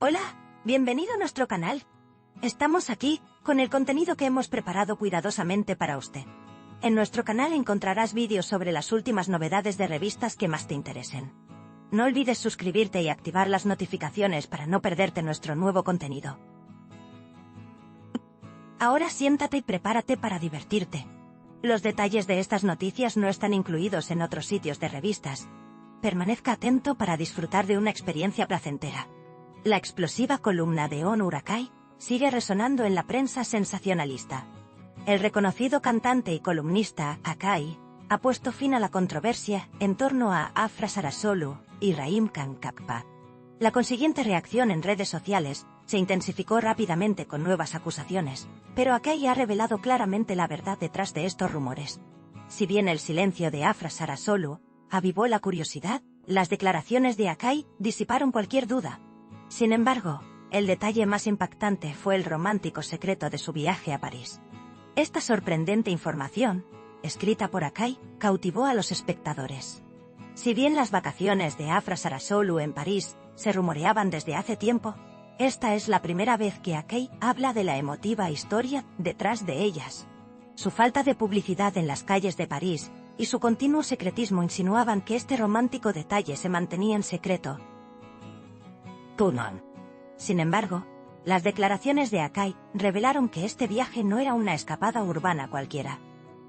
Hola, bienvenido a nuestro canal. Estamos aquí, con el contenido que hemos preparado cuidadosamente para usted. En nuestro canal encontrarás vídeos sobre las últimas novedades de revistas que más te interesen. No olvides suscribirte y activar las notificaciones para no perderte nuestro nuevo contenido. Ahora siéntate y prepárate para divertirte. Los detalles de estas noticias no están incluidos en otros sitios de revistas. Permanezca atento para disfrutar de una experiencia placentera. La explosiva columna de Onu Urakai sigue resonando en la prensa sensacionalista. El reconocido cantante y columnista Akai ha puesto fin a la controversia en torno a Afra Sarasoglu y Rahim Khan Kappa. La consiguiente reacción en redes sociales se intensificó rápidamente con nuevas acusaciones, pero Akai ha revelado claramente la verdad detrás de estos rumores. Si bien el silencio de Afra Sarasoglu avivó la curiosidad, las declaraciones de Akai disiparon cualquier duda. Sin embargo, el detalle más impactante fue el romántico secreto de su viaje a París. Esta sorprendente información, escrita por Akai, cautivó a los espectadores. Si bien las vacaciones de Afra Sarasoglu en París se rumoreaban desde hace tiempo, esta es la primera vez que Akai habla de la emotiva historia detrás de ellas. Su falta de publicidad en las calles de París y su continuo secretismo insinuaban que este romántico detalle se mantenía en secreto. Sin embargo, las declaraciones de Akai revelaron que este viaje no era una escapada urbana cualquiera.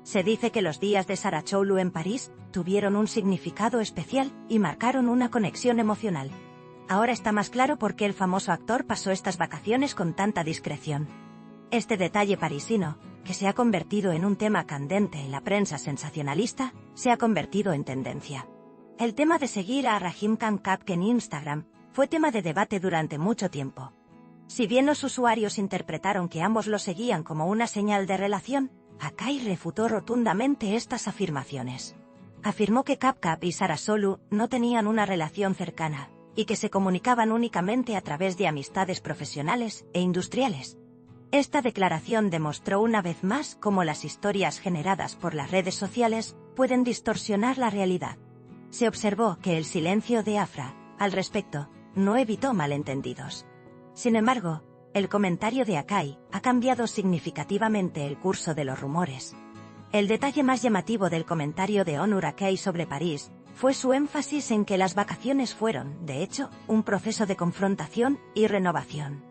Se dice que los días de Sarasoglu en París tuvieron un significado especial y marcaron una conexión emocional. Ahora está más claro por qué el famoso actor pasó estas vacaciones con tanta discreción. Este detalle parisino, que se ha convertido en un tema candente en la prensa sensacionalista, se ha convertido en tendencia. El tema de seguir a Rahim Khan Kappa en Instagram fue tema de debate durante mucho tiempo. Si bien los usuarios interpretaron que ambos lo seguían como una señal de relación, Akai refutó rotundamente estas afirmaciones. Afirmó que Kappa y Sarasoglu no tenían una relación cercana, y que se comunicaban únicamente a través de amistades profesionales e industriales. Esta declaración demostró una vez más cómo las historias generadas por las redes sociales pueden distorsionar la realidad. Se observó que el silencio de Afra, al respecto, no evitó malentendidos. Sin embargo, el comentario de Akai ha cambiado significativamente el curso de los rumores. El detalle más llamativo del comentario de Onu Urakai sobre París fue su énfasis en que las vacaciones fueron, de hecho, un proceso de confrontación y renovación.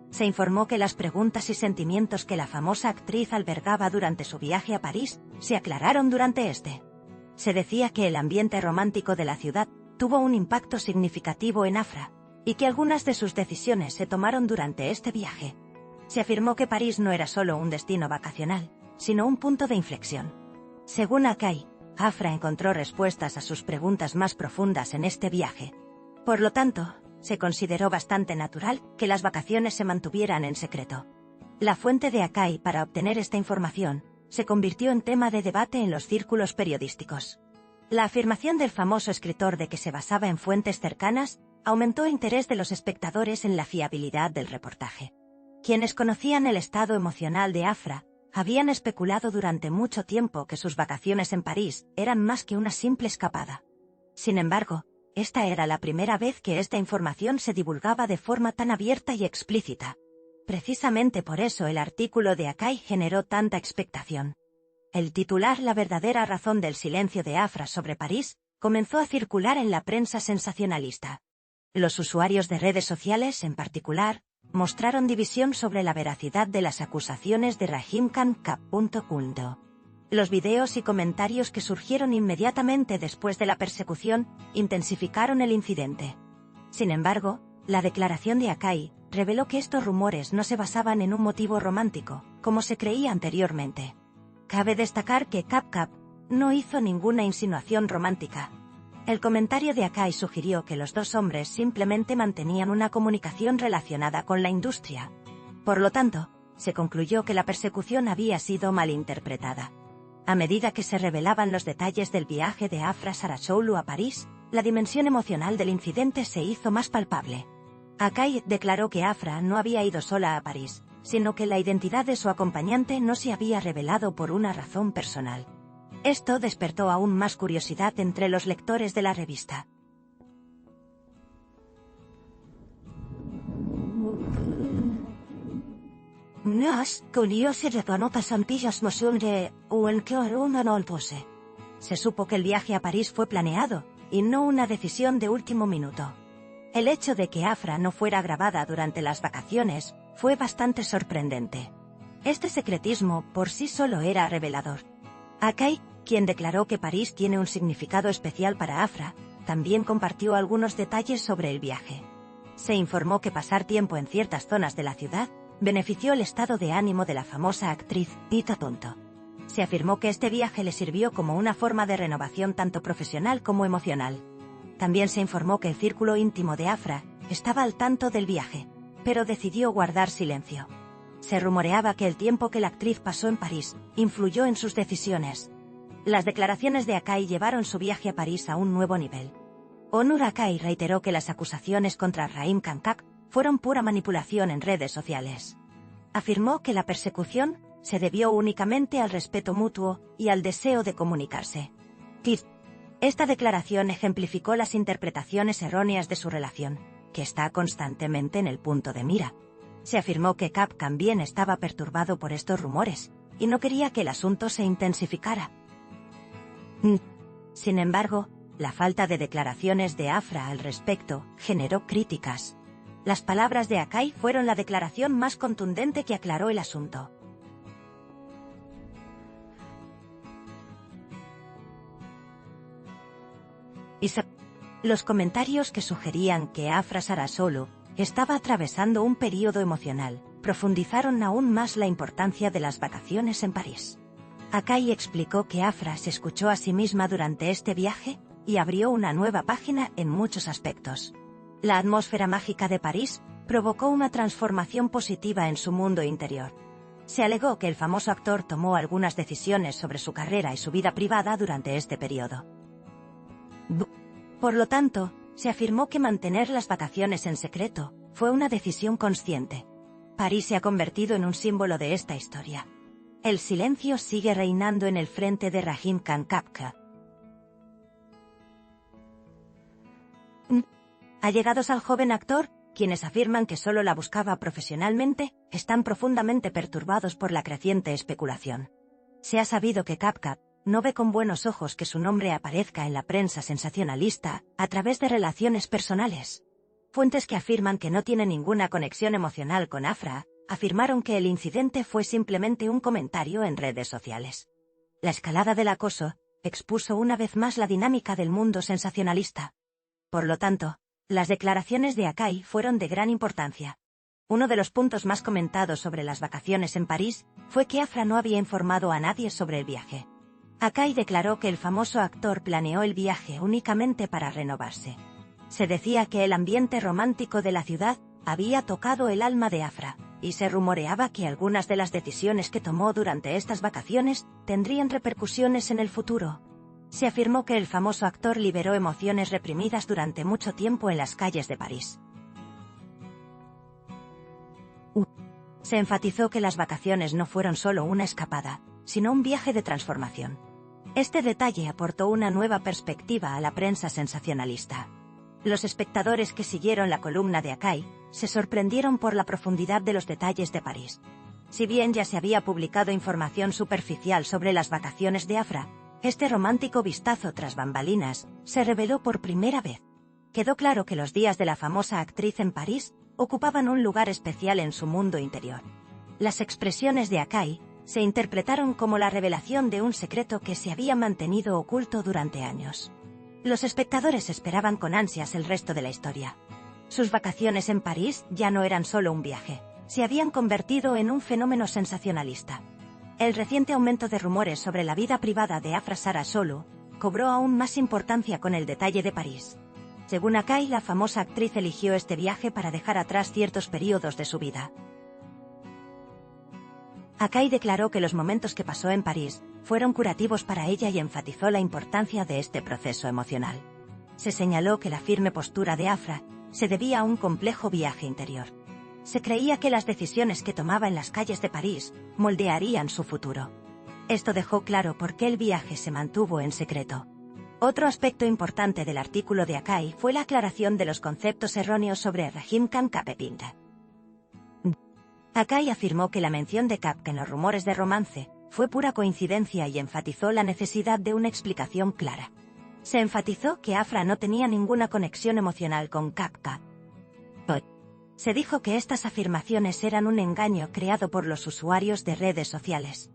Se informó que las preguntas y sentimientos que la famosa actriz albergaba durante su viaje a París se aclararon durante este. Se decía que el ambiente romántico de la ciudad tuvo un impacto significativo en Afra, y que algunas de sus decisiones se tomaron durante este viaje. Se afirmó que París no era solo un destino vacacional, sino un punto de inflexión. Según Akai, Afra encontró respuestas a sus preguntas más profundas en este viaje. Por lo tanto, se consideró bastante natural que las vacaciones se mantuvieran en secreto. La fuente de Akai para obtener esta información se convirtió en tema de debate en los círculos periodísticos. La afirmación del famoso escritor de que se basaba en fuentes cercanas aumentó el interés de los espectadores en la fiabilidad del reportaje. Quienes conocían el estado emocional de Afra habían especulado durante mucho tiempo que sus vacaciones en París eran más que una simple escapada. Sin embargo, esta era la primera vez que esta información se divulgaba de forma tan abierta y explícita. Precisamente por eso el artículo de Akai generó tanta expectación. El titular "La verdadera razón del silencio de Afra sobre París" comenzó a circular en la prensa sensacionalista. Los usuarios de redes sociales, en particular, mostraron división sobre la veracidad de las acusaciones de Rahim Khan Kappa. Los videos y comentarios que surgieron inmediatamente después de la persecución intensificaron el incidente. Sin embargo, la declaración de Akai reveló que estos rumores no se basaban en un motivo romántico, como se creía anteriormente. Cabe destacar que Kappa no hizo ninguna insinuación romántica. El comentario de Akai sugirió que los dos hombres simplemente mantenían una comunicación relacionada con la industria. Por lo tanto, se concluyó que la persecución había sido malinterpretada. A medida que se revelaban los detalles del viaje de Afra Sarasoglu a París, la dimensión emocional del incidente se hizo más palpable. Akai declaró que Afra no había ido sola a París, sino que la identidad de su acompañante no se había revelado por una razón personal. Esto despertó aún más curiosidad entre los lectores de la revista. Nas, curioso reconotas ampillas mosunre, o en que una no pose. Se supo que el viaje a París fue planeado, y no una decisión de último minuto. El hecho de que Afra no fuera grabada durante las vacaciones fue bastante sorprendente. Este secretismo por sí solo era revelador. Akai, quien declaró que París tiene un significado especial para Afra, también compartió algunos detalles sobre el viaje. Se informó que pasar tiempo en ciertas zonas de la ciudad benefició el estado de ánimo de la famosa actriz Pita Tonto. Se afirmó que este viaje le sirvió como una forma de renovación tanto profesional como emocional. También se informó que el círculo íntimo de Afra estaba al tanto del viaje, pero decidió guardar silencio. Se rumoreaba que el tiempo que la actriz pasó en París influyó en sus decisiones. Las declaraciones de Akai llevaron su viaje a París a un nuevo nivel. Onur Akai reiteró que las acusaciones contra Rahim Kankak fueron pura manipulación en redes sociales. Afirmó que la persecución se debió únicamente al respeto mutuo y al deseo de comunicarse. Esta declaración ejemplificó las interpretaciones erróneas de su relación, que está constantemente en el punto de mira. Se afirmó que Cap también estaba perturbado por estos rumores, y no quería que el asunto se intensificara. Sin embargo, la falta de declaraciones de Afra al respecto generó críticas. Las palabras de Akai fueron la declaración más contundente que aclaró el asunto. Los comentarios que sugerían que Afra Sarasolu estaba atravesando un período emocional profundizaron aún más la importancia de las vacaciones en París. Akai explicó que Afra se escuchó a sí misma durante este viaje y abrió una nueva página en muchos aspectos. La atmósfera mágica de París provocó una transformación positiva en su mundo interior. Se alegó que el famoso actor tomó algunas decisiones sobre su carrera y su vida privada durante este periodo. Por lo tanto, se afirmó que mantener las vacaciones en secreto fue una decisión consciente. París se ha convertido en un símbolo de esta historia. El silencio sigue reinando en el frente de Rahim Kankak. Allegados al joven actor, quienes afirman que solo la buscaba profesionalmente, están profundamente perturbados por la creciente especulación. Se ha sabido que Kapka no ve con buenos ojos que su nombre aparezca en la prensa sensacionalista a través de relaciones personales. Fuentes que afirman que no tiene ninguna conexión emocional con Afra, afirmaron que el incidente fue simplemente un comentario en redes sociales. La escalada del acoso expuso una vez más la dinámica del mundo sensacionalista. Por lo tanto, las declaraciones de Akai fueron de gran importancia. Uno de los puntos más comentados sobre las vacaciones en París fue que Afra no había informado a nadie sobre el viaje. Akai declaró que el famoso actor planeó el viaje únicamente para renovarse. Se decía que el ambiente romántico de la ciudad había tocado el alma de Afra, y se rumoreaba que algunas de las decisiones que tomó durante estas vacaciones tendrían repercusiones en el futuro. Se afirmó que el famoso actor liberó emociones reprimidas durante mucho tiempo en las calles de París. Se enfatizó que las vacaciones no fueron solo una escapada, sino un viaje de transformación. Este detalle aportó una nueva perspectiva a la prensa sensacionalista. Los espectadores que siguieron la columna de Akai se sorprendieron por la profundidad de los detalles de París. Si bien ya se había publicado información superficial sobre las vacaciones de Afra, este romántico vistazo tras bambalinas se reveló por primera vez. Quedó claro que los días de la famosa actriz en París ocupaban un lugar especial en su mundo interior. Las expresiones de Akai se interpretaron como la revelación de un secreto que se había mantenido oculto durante años. Los espectadores esperaban con ansias el resto de la historia. Sus vacaciones en París ya no eran solo un viaje, se habían convertido en un fenómeno sensacionalista. El reciente aumento de rumores sobre la vida privada de Afra Sarasolu cobró aún más importancia con el detalle de París. Según Akai, la famosa actriz eligió este viaje para dejar atrás ciertos periodos de su vida. Akai declaró que los momentos que pasó en París fueron curativos para ella y enfatizó la importancia de este proceso emocional. Se señaló que la firme postura de Afra se debía a un complejo viaje interior. Se creía que las decisiones que tomaba en las calles de París moldearían su futuro. Esto dejó claro por qué el viaje se mantuvo en secreto. Otro aspecto importante del artículo de Akai fue la aclaración de los conceptos erróneos sobre Rahim Kankapepinta. Akai afirmó que la mención de Kapka en los rumores de romance fue pura coincidencia y enfatizó la necesidad de una explicación clara. Se enfatizó que Afra no tenía ninguna conexión emocional con Kapka. Se dijo que estas afirmaciones eran un engaño creado por los usuarios de redes sociales.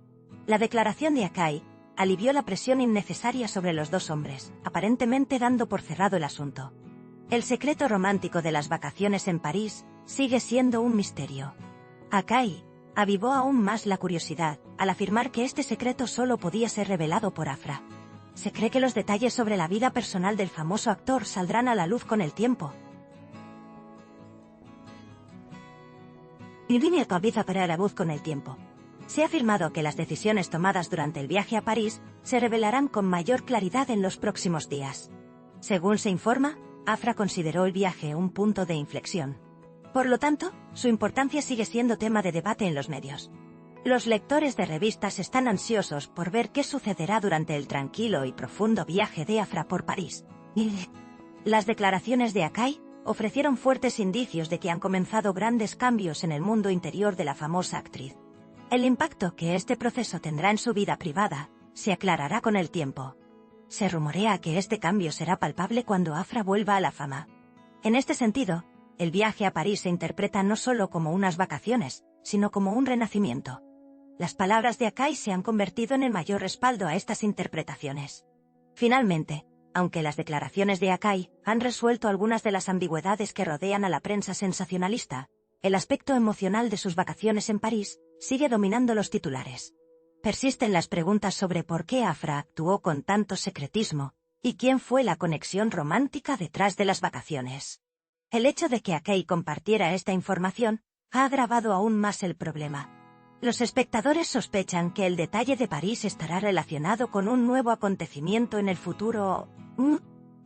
La declaración de Akai alivió la presión innecesaria sobre los dos hombres, aparentemente dando por cerrado el asunto. El secreto romántico de las vacaciones en París sigue siendo un misterio. Akai avivó aún más la curiosidad al afirmar que este secreto solo podía ser revelado por Afra. Se cree que los detalles sobre la vida personal del famoso actor saldrán a la luz con el tiempo. Y viene a cabeza para la voz con el tiempo. Se ha afirmado que las decisiones tomadas durante el viaje a París se revelarán con mayor claridad en los próximos días. Según se informa, Afra consideró el viaje un punto de inflexión. Por lo tanto, su importancia sigue siendo tema de debate en los medios. Los lectores de revistas están ansiosos por ver qué sucederá durante el tranquilo y profundo viaje de Afra por París. Las declaraciones de Akai ofrecieron fuertes indicios de que han comenzado grandes cambios en el mundo interior de la famosa actriz. El impacto que este proceso tendrá en su vida privada se aclarará con el tiempo. Se rumorea que este cambio será palpable cuando Afra vuelva a la fama. En este sentido, el viaje a París se interpreta no solo como unas vacaciones, sino como un renacimiento. Las palabras de Akai se han convertido en el mayor respaldo a estas interpretaciones. Finalmente, aunque las declaraciones de Akai han resuelto algunas de las ambigüedades que rodean a la prensa sensacionalista, el aspecto emocional de sus vacaciones en París sigue dominando los titulares. Persisten las preguntas sobre por qué Afra actuó con tanto secretismo, y quién fue la conexión romántica detrás de las vacaciones. El hecho de que Akai compartiera esta información ha agravado aún más el problema. Los espectadores sospechan que el detalle de París estará relacionado con un nuevo acontecimiento en el futuro.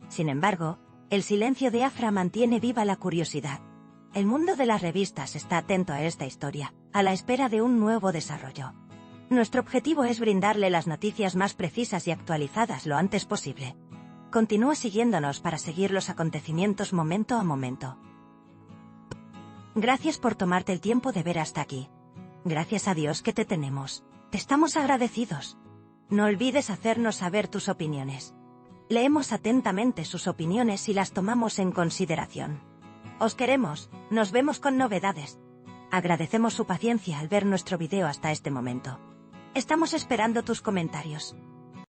Sin embargo, el silencio de Afra mantiene viva la curiosidad. El mundo de las revistas está atento a esta historia, a la espera de un nuevo desarrollo. Nuestro objetivo es brindarle las noticias más precisas y actualizadas lo antes posible. Continúa siguiéndonos para seguir los acontecimientos momento a momento. Gracias por tomarte el tiempo de ver hasta aquí. Gracias a Dios que te tenemos. Te estamos agradecidos. No olvides hacernos saber tus opiniones. Leemos atentamente sus opiniones y las tomamos en consideración. Os queremos, nos vemos con novedades. Agradecemos su paciencia al ver nuestro video hasta este momento. Estamos esperando tus comentarios.